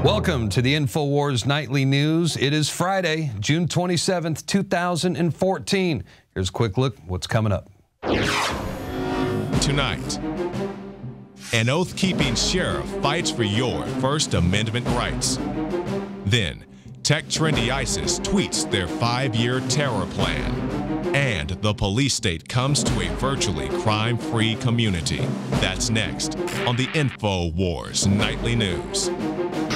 Welcome to the InfoWars Nightly News. It is Friday, June 27th, 2014. Here's a quick look at what's coming up. Tonight, an oath-keeping sheriff fights for your First Amendment rights. Then, tech-trendy ISIS tweets their 5-year terror plan. And the police state comes to a virtually crime-free community. That's next on the InfoWars Nightly News.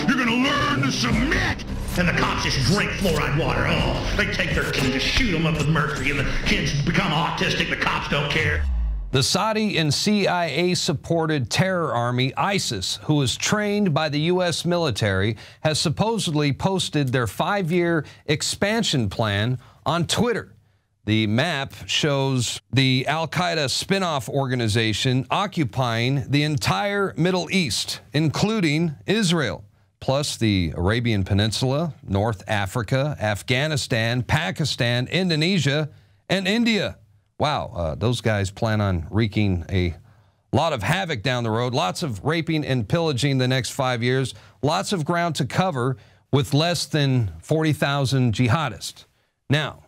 You're gonna learn to submit! And the cops just drink fluoride water. Oh, they take their kids, just shoot them up with mercury, and the kids become autistic. The cops don't care. The Saudi and CIA-supported terror army ISIS, who is trained by the U.S. military, has supposedly posted their 5-year expansion plan on Twitter. The map shows the al-Qaeda spin-off organization occupying the entire Middle East, including Israel, plus the Arabian Peninsula, North Africa, Afghanistan, Pakistan, Indonesia, and India. Wow, those guys plan on wreaking a lot of havoc down the road, lots of raping and pillaging the next 5 years, lots of ground to cover with less than 40,000 jihadists. Now,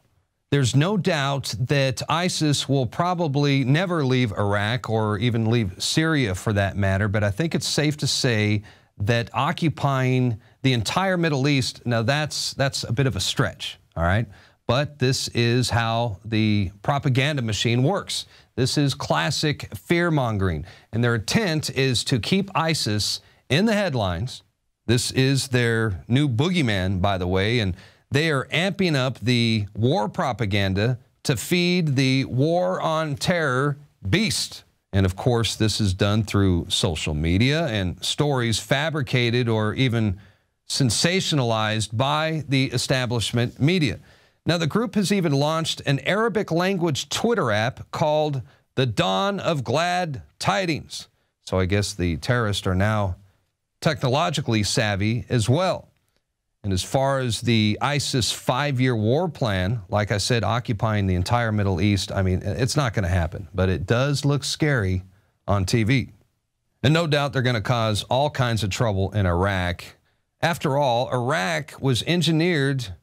there's no doubt that ISIS will probably never leave Iraq or even leave Syria for that matter, but I think it's safe to say that occupying the entire Middle East, now that's a bit of a stretch, all right? But this is how the propaganda machine works. This is classic fear-mongering, and their intent is to keep ISIS in the headlines. This is their new boogeyman, by the way, and they are amping up the war propaganda to feed the war on terror beast. And of course, this is done through social media and stories fabricated or even sensationalized by the establishment media. Now, the group has even launched an Arabic language Twitter app called The Dawn of Glad Tidings. So I guess the terrorists are now technologically savvy as well. And as far as the ISIS 5-year war plan, like I said, occupying the entire Middle East, I mean, it's not going to happen. But it does look scary on TV. And no doubt they're going to cause all kinds of trouble in Iraq. After all, Iraq was engineered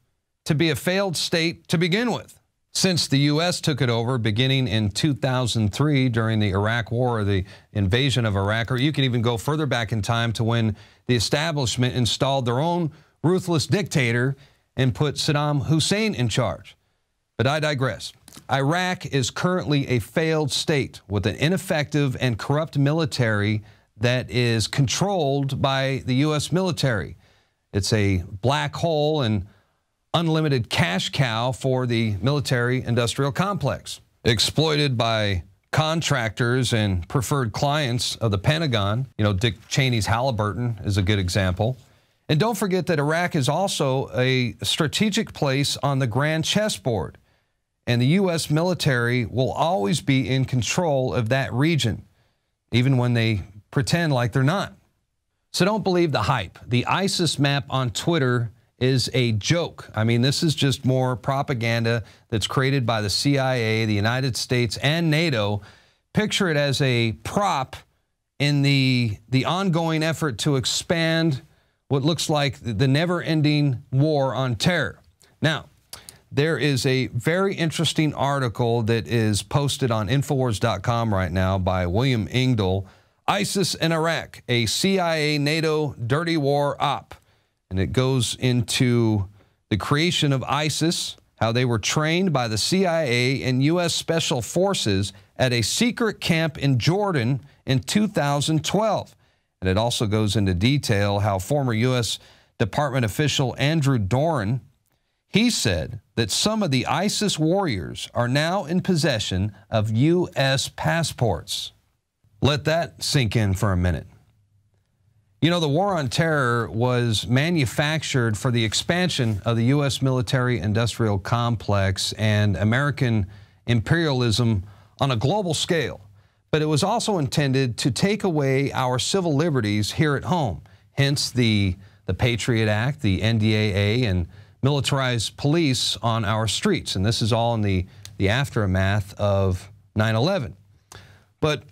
to be a failed state to begin with. Since the U.S. took it over beginning in 2003 during the Iraq War, or the invasion of Iraq, or you can even go further back in time to when the establishment installed their own ruthless dictator and put Saddam Hussein in charge. But I digress. Iraq is currently a failed state with an ineffective and corrupt military that is controlled by the U.S. military. It's a black hole and unlimited cash cow for the military-industrial complex, exploited by contractors and preferred clients of the Pentagon. You know, Dick Cheney's Halliburton is a good example. And don't forget that Iraq is also a strategic place on the grand chessboard, and the U.S. military will always be in control of that region, even when they pretend like they're not. So don't believe the hype. The ISIS map on Twitter is a joke. I mean, this is just more propaganda that's created by the CIA, the United States, and NATO. Picture it as a prop in the ongoing effort to expand what looks like the never-ending war on terror. Now, there is a very interesting article that is posted on Infowars.com right now by William Engdahl, ISIS in Iraq, a CIA-NATO dirty war op. And it goes into the creation of ISIS, how they were trained by the CIA and U.S. Special Forces at a secret camp in Jordan in 2012. And it also goes into detail how former U.S. Department official Andrew Doran, he said that some of the ISIS warriors are now in possession of U.S. passports. Let that sink in for a minute. You know, the war on terror was manufactured for the expansion of the U.S. military-industrial complex and American imperialism on a global scale. But it was also intended to take away our civil liberties here at home, hence the Patriot Act, the NDAA, and militarized police on our streets. And this is all in the aftermath of 9/11. But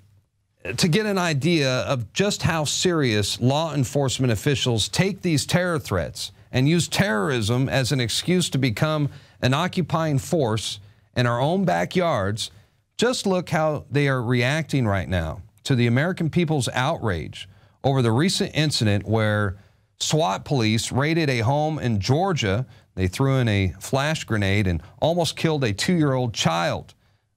to get an idea of just how serious law enforcement officials take these terror threats and use terrorism as an excuse to become an occupying force in our own backyards, just look how they are reacting right now to the American people's outrage over the recent incident where SWAT police raided a home in Georgia. They threw in a flash grenade and almost killed a 2-year-old child.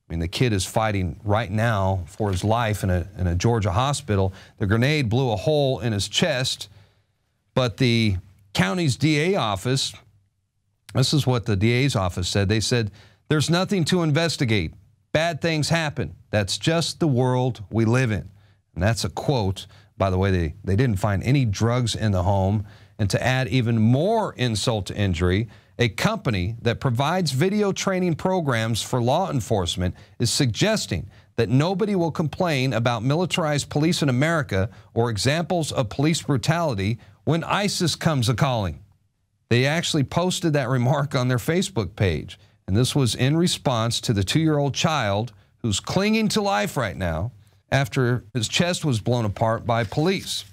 I mean, the kid is fighting right now for his life in a Georgia hospital. The grenade blew a hole in his chest, but the county's DA office, this is what the DA's office said. They said, there's nothing to investigate. Bad things happen. That's just the world we live in. And that's a quote. By the way, they didn't find any drugs in the home. And to add even more insult to injury, a company that provides video training programs for law enforcement is suggesting that nobody will complain about militarized police in America or examples of police brutality when ISIS comes a-calling. They actually posted that remark on their Facebook page. And this was in response to the 2-year-old child who's clinging to life right now after his chest was blown apart by police.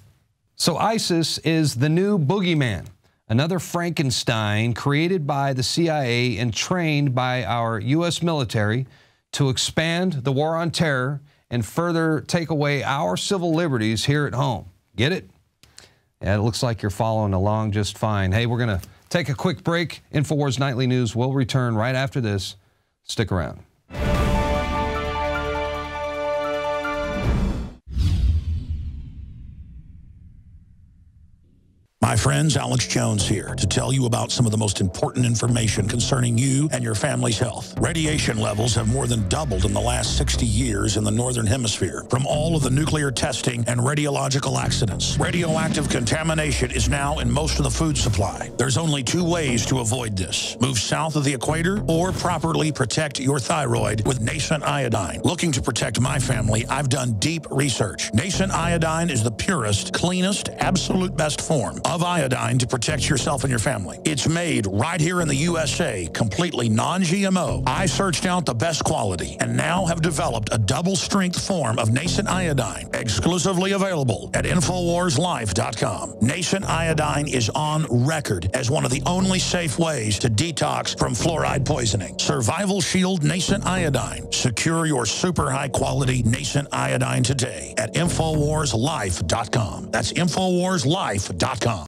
So ISIS is the new boogeyman, another Frankenstein created by the CIA and trained by our U.S. military to expand the war on terror and further take away our civil liberties here at home. Get it? Yeah, it looks like you're following along just fine. Hey, we're going to take a quick break. InfoWars Nightly News will return right after this. Stick around. My friends, Alex Jones here to tell you about some of the most important information concerning you and your family's health. Radiation levels have more than doubled in the last 60 years in the Northern Hemisphere from all of the nuclear testing and radiological accidents. Radioactive contamination is now in most of the food supply. There's only 2 ways to avoid this. Move south of the equator or properly protect your thyroid with nascent iodine. Looking to protect my family, I've done deep research. Nascent iodine is the purest, cleanest, absolute best form of iodine to protect yourself and your family. It's made right here in the USA, completely non-GMO. I searched out the best quality and now have developed a double-strength form of nascent iodine, exclusively available at InfoWarsLife.com. Nascent iodine is on record as one of the only safe ways to detox from fluoride poisoning. Survival Shield Nascent Iodine. Secure your super high-quality nascent iodine today at InfoWarsLife.com. That's InfoWarsLife.com.